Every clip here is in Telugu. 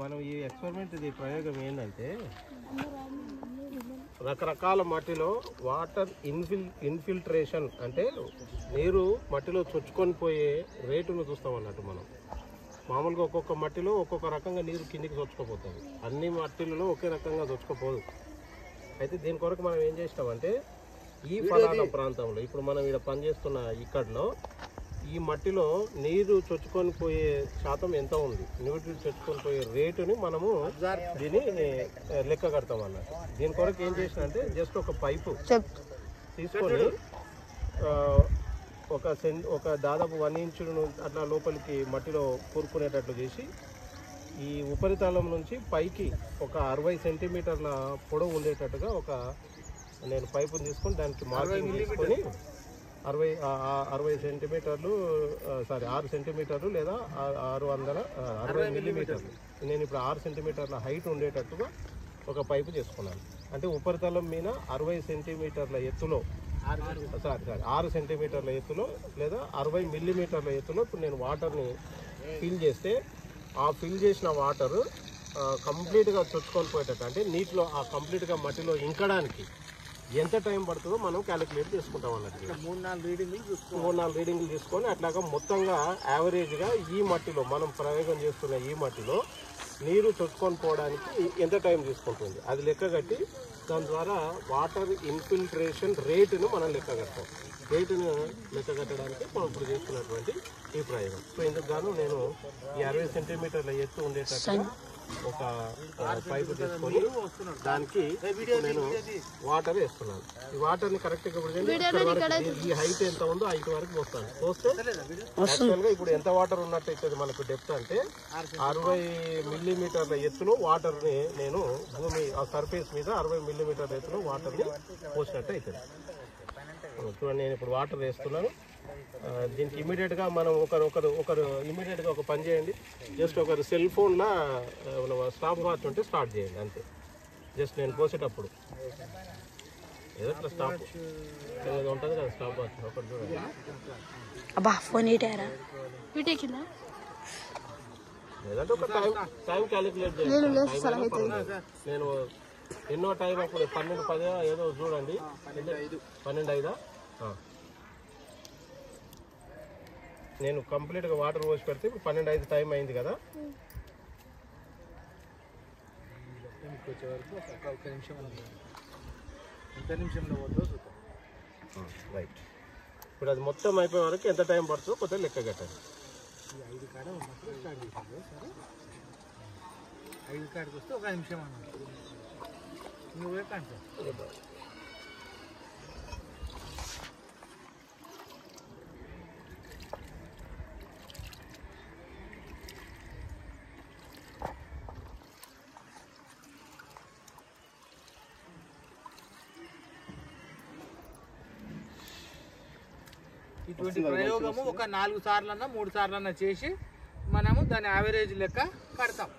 మనం ఈ ఎక్స్పెరిమెంట్ ప్రయోగం ఏంటంటే రకరకాల మట్టిలో వాటర్ ఇన్ఫిల్ట్రేషన్ అంటే నీరు మట్టిలో చొచ్చుకొని పోయే రేటును చూస్తాం అన్నట్టు. మనం మామూలుగా ఒక్కొక్క మట్టిలో ఒక్కొక్క రకంగా నీరు కిందికి చొచ్చుకుపోతుంది, అన్ని మట్టిలలో ఒకే రకంగా చొచ్చుకుపోదు. అయితే దీని కొరకు మనం ఏం చేసినామంటే ఈ ఫలానా ప్రాంతంలో ఇప్పుడు మనం ఇక్కడ పనిచేస్తున్న ఇక్కడలో ఈ మట్టిలో నీరు చొచ్చుకొని పోయే శాతం ఎంత ఉంది, నీరు చొచ్చుకొని పోయే రేటుని మనము దీన్ని లెక్క కడతాం అన్నట్టు. దీని కొరకు ఏం చేసిన అంటే జస్ట్ ఒక పైపు తీసుకొని ఒక దాదాపు 1 ఇంచు అట్లా లోపలికి మట్టిలో కూరుకునేటట్లు చేసి ఈ ఉపరితలం నుంచి పైకి ఒక 60 సెంటీమీటర్ల పొడవు ఉండేటట్టుగా నేను పైపుని తీసుకొని దానికి మార్కింగ్ తీసుకొని 60 సెంటీమీటర్లు 6 సెంటీమీటర్లు లేదా 660 మిల్లీమీటర్లు, నేను ఇప్పుడు 6 సెంటీమీటర్ల హైట్ ఉండేటట్టుగా ఒక పైపు చేసుకున్నాను. అంటే ఉపరితలం మీద 60 సెంటీమీటర్ల ఎత్తులో 6 సెంటీమీటర్ల ఎత్తులో లేదా 60 మిల్లీమీటర్ల ఎత్తులో ఇప్పుడు నేను వాటర్ని ఫిల్ చేస్తే ఆ ఫిల్ చేసిన వాటర్ కంప్లీట్గా చొచ్చుకొని పోయేటట్టు, అంటే నీటిలో కంప్లీట్గా మట్టిలో ఇంకడానికి ఎంత టైం పడుతుందో మనం క్యాలిక్యులేట్ చేసుకుంటాం అన్నట్టు. 3-4 రీడింగ్లు తీసుకొని అట్లాగా మొత్తంగా యావరేజ్గా ఈ మట్టిలో మనం ప్రయోగం చేస్తున్న ఈ మట్టిలో నీరు చొచ్చుకొని పోవడానికి ఎంత టైం తీసుకుంటుంది అది లెక్క కట్టి దాని ద్వారా వాటర్ ఇన్ఫిల్ట్రేషన్ రేటును మనం లెక్క కడతాం. రేటును లెక్క కట్టడానికి మనం ఇప్పుడు చేస్తున్నటువంటి ఈ ప్రయోగం. సో ఇందుకు గాను నేను ఈ 60 సెంటీమీటర్ల ఎత్తు ఉండేటట్టుగా ఒక పైపు తీసుకొని దానికి నేను వాటర్ వేస్తున్నాను. ఈ వాటర్ని కరెక్ట్గా ఈ హైట్ ఎంత ఉందో హైట్ వరకు పోస్తాను. పోస్తే యాక్చువల్గా ఇప్పుడు ఎంత వాటర్ ఉన్నట్టు అవుతుంది మనకు డెప్త్ అంటే 60 మిల్లీమీటర్ల ఎత్తులో వాటర్ని నేను భూమి ఆ సర్ఫేస్ మీద 60 మిల్లీమీటర్ల ఎత్తులో వాటర్ని పోసినట్టు అవుతుంది. చూడండి, నేను ఇప్పుడు వాటర్ వేస్తున్నాను. దీనికి ఇమీడియట్గా మనం ఒకరు ఇమీడియట్గా ఒక పని చేయండి. జస్ట్ ఒకరు సెల్ ఫోన్లో స్టాప్ వాచ్ ఉంటే స్టార్ట్ చేయండి అంతే. జస్ట్ నేను పోసేటప్పుడు ఏదో స్టాప్ ఏదో ఉంటుంది కదా స్టాప్ వాచ్, ఒకటి చూడండి. లేదంటే ఒక టైం క్యాలిక్యులేట్ చేయండి. నేను ఎన్నో టైం అప్పుడు 12:10 ఏదో చూడండి, 12:05. నేను కంప్లీట్గా వాటర్ పోసి పెడితే ఇప్పుడు 12:05 టైం అయింది కదా. రైట్, ఇప్పుడు అది మొత్తం అయిపోయే వరకు ఎంత టైం పడుతుందో కొద్దిగా లెక్క కట్టండి. 5 కాడికి వస్తే 1 నిమిషం అన్నమాట. నువ్వే కంటే ఇటువంటి ప్రయోగము ఒక 4 సార్లన్నా 3 సార్లన్నా చేసి మనము దాని యావరేజ్ లెక్క కడతాం.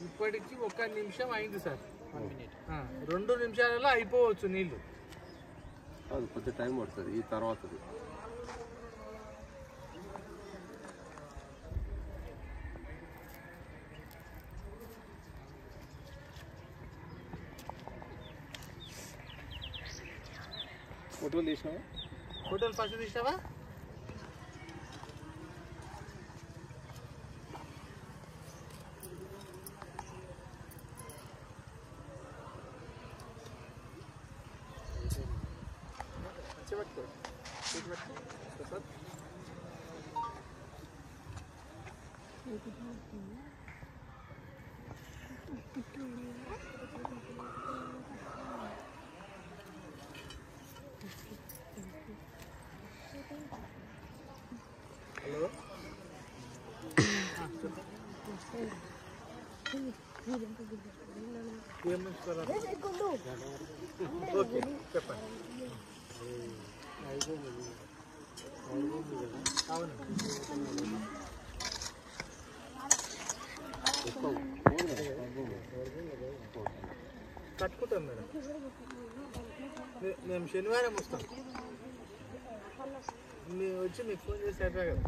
ఇప్పటికి 1 నిమిషం అయింది సార్. 2 నిమిషాలలో అయిపోవచ్చు నీళ్లు. కొంచెం టైం పడుతుంది ఈ తర్వాత. ఫోటోలు తీసినావా? ఫోటోలు ఫస్ట్ తీసినావా? హలో, ఓకే చెప్పండి. అవును, కట్టుకుంటాం మేడం. మేము శనివారం వస్తాం. మేము వచ్చి మీకు ఫోన్ చేసి అయిపోయా కదా.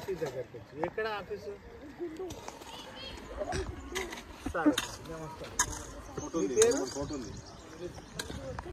ఆఫీస్ దగ్గరికి వచ్చి. ఎక్కడ ఆఫీసు? సరే, నమస్కారం. మీ పేరు?